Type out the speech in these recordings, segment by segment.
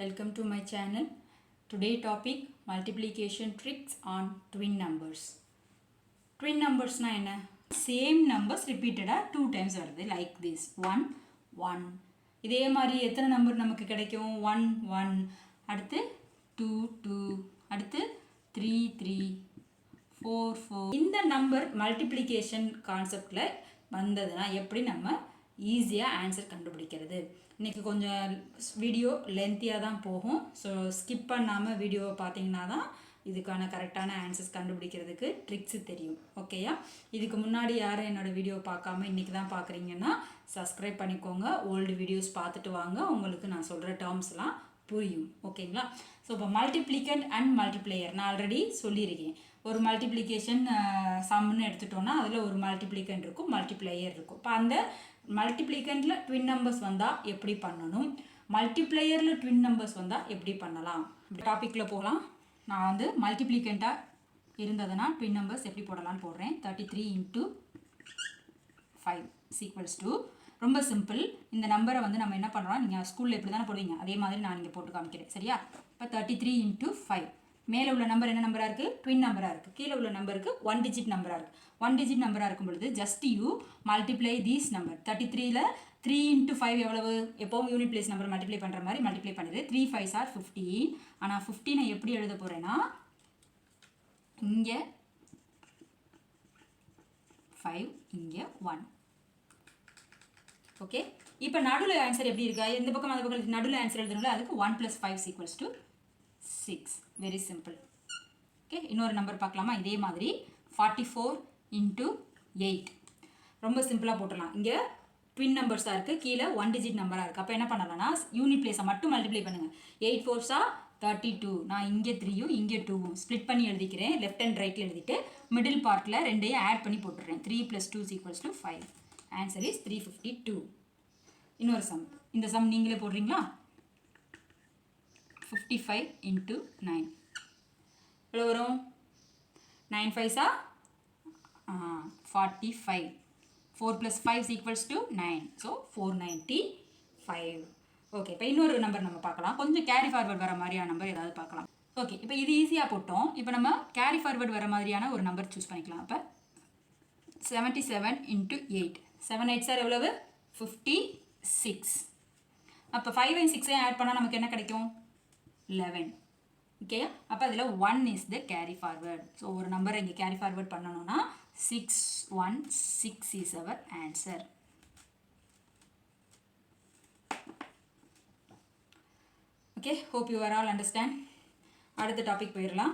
Welcome to my channel. Today topic multiplication tricks on twin numbers. Twin numbers na enna? Same numbers repeated 2 times வருது like this 1 1. இதே மாதிரி எத்தனை number நமக்கு கிடைக்கும் 1 1 அடுத்து 2 2 அடுத்து 3 3 4 4. இந்த நம்பர் மல்டிப்ளிகேஷன் கான்செப்ட்ல வந்ததுன்னா எப்படி நம்ம ஈஸியாக ஆன்சர் கண்டுபிடிக்கிறது. இன்றைக்கி கொஞ்சம் வீடியோ லென்த்தியாக தான் போகும். ஸோ ஸ்கிப் பண்ணாமல் வீடியோவை பார்த்தீங்கன்னா தான் இதுக்கான கரெக்டான ஆன்சர்ஸ் கண்டுபிடிக்கிறதுக்கு ட்ரிக்ஸு தெரியும். ஓகேயா? இதுக்கு முன்னாடி யாரும் என்னோடய வீடியோ பார்க்காம இன்றைக்கி தான் பார்க்குறீங்கன்னா சப்ஸ்கிரைப் பண்ணிக்கோங்க. ஓல்டு வீடியோஸ் பார்த்துட்டு வாங்க, உங்களுக்கு நான் சொல்கிற டேர்ம்ஸ்லாம் புரியும். ஓகேங்களா? ஸோ இப்போ மல்டிப்ளிகண்ட் அண்ட் மல்டிப்ளேயர் நான் ஆல்ரெடி சொல்லியிருக்கேன். ஒரு மல்டிப்ளிகேஷன் சம்னு எடுத்துட்டோன்னா அதில் ஒரு மல்டிப்ளிகண்ட் இருக்கும், மல்டிப்ளேயர் இருக்கும். இப்போ அந்த மல்டிப்ளிகண்டில் ட்வின் நம்பர்ஸ் வந்தால் எப்படி பண்ணணும், மல்டிப்ளேயரில் ட்வின் நம்பர்ஸ் வந்தால் எப்படி பண்ணலாம், டாப்பிக்கில் போகலாம். நான் வந்து மல்டிப்ளிகண்ட்டாக இருந்ததுன்னா ட்வின் நம்பர்ஸ் எப்படி போடலான்னு போடுறேன். 33 × 5 = ரொம்ப சிம்பிள். இந்த நம்பரை வந்து நம்ம என்ன பண்ணுறோம், நீங்கள் ஸ்கூலில் எப்படி தானே போடுவீங்க அதே மாதிரி நான் இங்கே போட்டு காமிக்கிறேன். சரியா? இப்போ 33 × 5 மேலே உள்ள நம்பர் என்ன நம்பராக இருக்குது, ட்வின் நம்பராக இருக்குது. கீழே உள்ள நம்பருக்கு 1 டிஜிட் நம்பராக இருக்குது. 1 டிஜிட் நம்பராக இருக்கும் பொழுது just you multiply these number. 33ல் 3 × 5 எவ்வளவு, எப்போவும் யூனிட் பிளேஸ் நம்பர் மல்டிப்ளை பண்ணுற மாதிரி மல்டிப்ளை பண்ணிடு. 3 5s are 15. ஆனால் 15 எப்படி எழுத போகிறேன்னா இங்கே 5 இங்கே 1. ஓகே, இப்போ நடுவில் ஆன்சர் எப்படி இருக்கா, எந்த பக்கம் அந்த பக்கம் நடுவில் ஆன்சர் எழுதணும்ல, அதுக்கு 1 + 5 = 6. Very simple. ஓகே, இன்னொரு நம்பர் பார்க்கலாமா? இதே மாதிரி 44 × 8 ரொம்ப சிம்பிளாக போட்டுடலாம். இங்கே ட்வின் நம்பர்ஸாக இருக்குது, கீழே 1 டிஜிட் நம்பராக இருக்குது. அப்போ என்ன பண்ணலாம்னா யூனிட் பிளேஸை மட்டும் மல்டிப்ளை பண்ணுங்கள். 8 4s are 32. நான் இங்கே 3யும் இங்கே 2வும் ஸ்ப்ளிட் பண்ணி எழுதிக்கிறேன். லெஃப்ட் அண்ட் ரைட்டில் எழுதிட்டு மிடில் பார்ட்டில் ரெண்டையும் ஆட் பண்ணி போட்டுடுறேன். 3 + 2 = 5. Answer is 352. இன்னொரு சம், இந்த சம் நீங்களே போடுறீங்களா? 55 × 9 எவ்வளோ வரும்? 9 5s are 45. 4 + 5 = 9. ஸோ 495. ஓகே, இப்போ இன்னொரு நம்பர் நம்ம பார்க்கலாம். கொஞ்சம் கேரி ஃபார்வர்ட் வர மாதிரியான நம்பர் ஏதாவது பார்க்கலாம். ஓகே, இப்போ இது ஈஸியாக போட்டோம். இப்போ நம்ம கேரி ஃபார்வர்ட் வர மாதிரியான ஒரு நம்பர் சூஸ் பண்ணிக்கலாம். அப்போ 77 × 8 7 8s are எவ்வளவு? 56. அப்போ 5 and 6 ஆட் பண்ணால் நமக்கு என்ன கிடைக்கும்? 11. ஓகே, அப்போ அதில் 1 is the carry forward. So ஒரு நம்பரை இங்கே கேரி ஃபார்வர்ட் பண்ணணும்னா 616 is our answer. Okay, hope you are all understand. அடுத்த டாபிக் போயிடலாம்.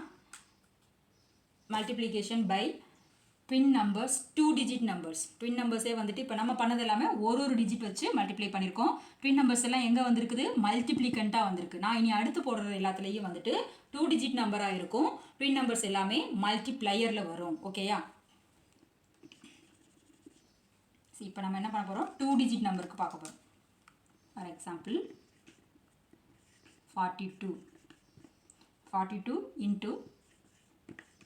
Multiplication by twin numbers, 2 digit numbers. Twin நம்பர்ஸே வந்துட்டு இப்போ நம்ம பண்ணது எல்லாமே ஒரு டிஜிட் வச்சு மல்டிப்ளை பண்ணியிருக்கோம். ட்வின் நம்பர்ஸ் எல்லாம் எங்கே வந்திருக்குது, மல்டிப்ளிகண்ட்டாக வந்திருக்கு. நான் இனி அடுத்து போடுறது எல்லாத்துலேயும் வந்துட்டு 2 டிஜிட் நம்பராக இருக்கும். ட்வின் நம்பர்ஸ் எல்லாமே மல்டிப்ளையரில் வரும். ஓகேயா? இப்போ நம்ம என்ன பண்ண போகிறோம், 2 டிஜிட் நம்பருக்கு பார்க்க போகிறோம். ஃபார் எக்ஸாம்பிள் 42 ×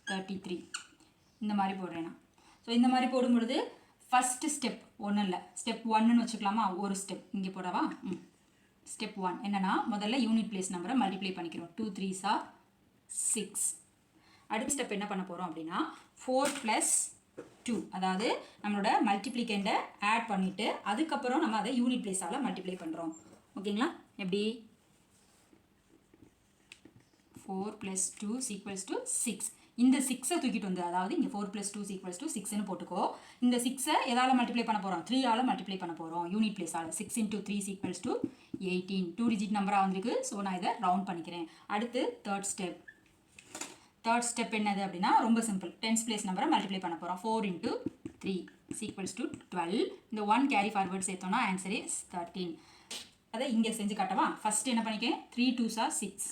33 இந்த மாதிரி போடுறேன் நான். ஸோ இந்த மாதிரி போடும்பொழுது ஃபஸ்ட்டு ஸ்டெப் ஒன்றும் இல்லை, ஸ்டெப் 1ன்னு வச்சுக்கலாமா? ஒரு ஸ்டெப் இங்கே போடவா? ஸ்டெப் 1 என்னென்னா முதல்ல யூனிட் பிளேஸ் நம்பரை மல்டிப்ளை பண்ணிக்கிறோம். 2 3s are 6. அடுத்த ஸ்டெப் என்ன பண்ண போகிறோம் அப்படின்னா 4 + 2, அதாவது நம்மளோட மல்டிப்ளிகேண்டை ஆட் பண்ணிவிட்டு அதுக்கப்புறம் நம்ம அதை யூனிட் பிளேஸால் மல்டிப்ளை பண்ணுறோம். ஓகேங்களா? எப்படி? 4 + 2 = 6. இந்த 6ஐ தூக்கிட்டு வந்து, அதாவது இங்கே 4 + 2 = 6ன்னு போட்டுக்கோ. இந்த 6ஐ எதால் மல்டிப்ளை பண்ண போகிறோம்? 3ஆல் மல்டிப்ளை பண்ண போகிறோம் யூனிட் பிளேஸால். 6 × 3 = 18. 2 டிஜிட் நம்பராக வந்திருக்கு. ஸோ நான் இதை ரவுண்ட் பண்ணிக்கிறேன். அடுத்து தேர்ட் ஸ்டெப் என்னது அப்படின்னா ரொம்ப சிம்பிள். 10s பிளேஸ் நம்பரை மல்டிப்ளை பண்ண போகிறோம். 4 × 3 = 12. இந்த 1 கேரி ஃபார்வர்ட் சேர்த்தோன்னா ஆன்சர் இஸ் 13. அதை இங்கே செஞ்சு காட்டவா? ஃபஸ்ட்டு என்ன பண்ணிக்கேன், 3 2s are 6.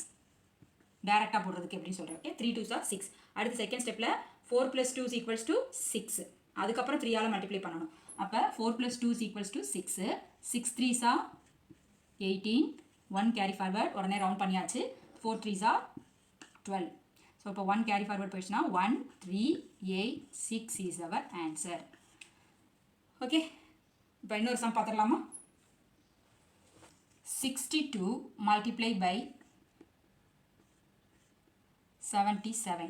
டேரெக்டாக போடுறதுக்கு எப்படின்னு சொல்கிறேன். Okay, 3 2s are 6. அடுத்து செகண்ட் ஸ்டெப்பில் 4 + 2 = 6. அதுக்கப்புறம் 3ஆல் மல்டிப்ளை பண்ணணும். அப்போ 4 + 2 = 6. 6 3s are 18. 1 கேரி ஃபார்வர்ட், உடனே ரவுண்ட் பண்ணியாச்சு. 4 3s are 12. ஸோ இப்போ 1 கேரி ஃபார்வர்ட் போயிடுச்சுன்னா 1 3 8 6 is our answer. ஓகே, இப்போ இன்னொரு சம் பார்த்துடலாமா? 62 multiplied by 77.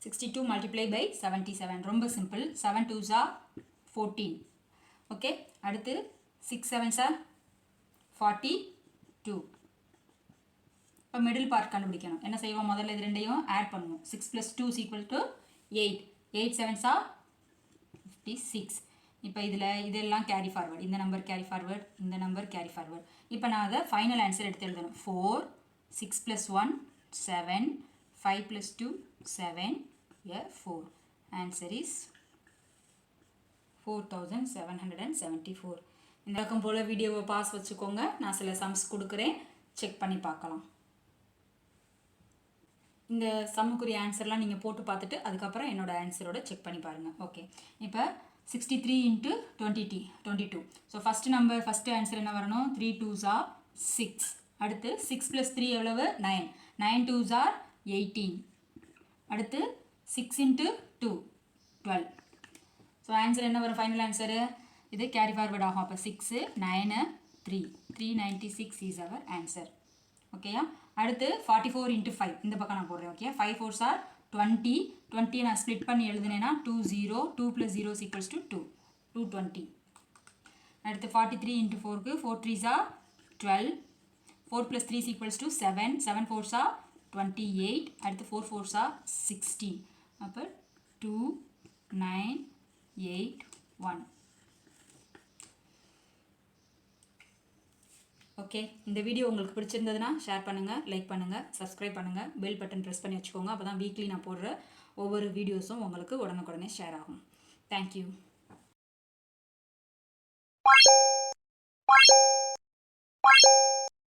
62 multiplied by 77. ரொம்ப simple. 7 2s are 14. Okay. அடுத்து 6 7s are 42. இப்போ மிடில் பார்ட் கண்டுபிடிக்கணும். என்ன செய்வோம்? முதல்ல இது ரெண்டையும் ஆட் பண்ணுவோம். 6 plus 2 is equal to 8. 8 7s are 56. இப்போ இதில் இதெல்லாம் கேரி ஃபார்வர்ட். இந்த நம்பர் கேரி ஃபார்வர்ட், இந்த நம்பர் கேரி ஃபார்வர்ட். இப்போ நான் அதை ஃபைனல் ஆன்சர் எடுத்து எழுதணும். 4 6 plus 1 7 5 plus 2 7 4. Answer is 4774. இந்த பக்கம் போல் வீடியோவை பாஸ் வச்சுக்கோங்க. நான் சில சம்ஸ் கொடுக்குறேன், செக் பண்ணி பார்க்கலாம். இந்த சம்முக்குரிய ஆன்சர்லாம் நீங்கள் போட்டு பார்த்துட்டு அதுக்கப்புறம் என்னோட ஆன்சரோட செக் பண்ணி பாருங்கள். ஓகே. இப்போ 63 into 22. ஸோ ஃபஸ்ட்டு ஆன்சர் என்ன வரணும்? 3 2s are 6. அடுத்து 6 plus 3 எவ்வளவு? 9. 9 2s are 18. அடுத்து 6 into 2 12. ஸோ ஆன்சர் என்ன வரும்? ஃபைனல் ஆன்சரு இது கேரி ஃபார்வர்ட் ஆகும். அப்போ 6 9 3 396 is our answer. ஓகேயா? அடுத்து 44 into 5 இந்த பக்கம் நான் போடுறேன். ஓகே. 5 4s are 20. 20 நான் ஸ்ப்ளிட் பண்ணி எழுதுனேன்னா 2 0. 2 plus 0 is equals to 2. 220. அடுத்து 43 into 4க்கு 4 3s are 12. 4 plus 3 is equals to 7. 7 4s are 28. அடுத்து 4 4s are 16. அப்போ 2 9 8 1. ஓகே. இந்த வீடியோ உங்களுக்கு பிடிச்சிருந்ததுன்னா ஷேர் பண்ணுங்கள், லைக் பண்ணுங்கள், சப்ஸ்கிரைப் பண்ணுங்கள், பெல் பட்டன் ப்ரெஸ் பண்ணி வச்சுக்கோங்க. அப்போ தான் வீக்லி நான் போடுற ஒவ்வொரு வீடியோஸும் உங்களுக்கு உடனுக்குடனே ஷேர் ஆகும். தேங்க்யூ.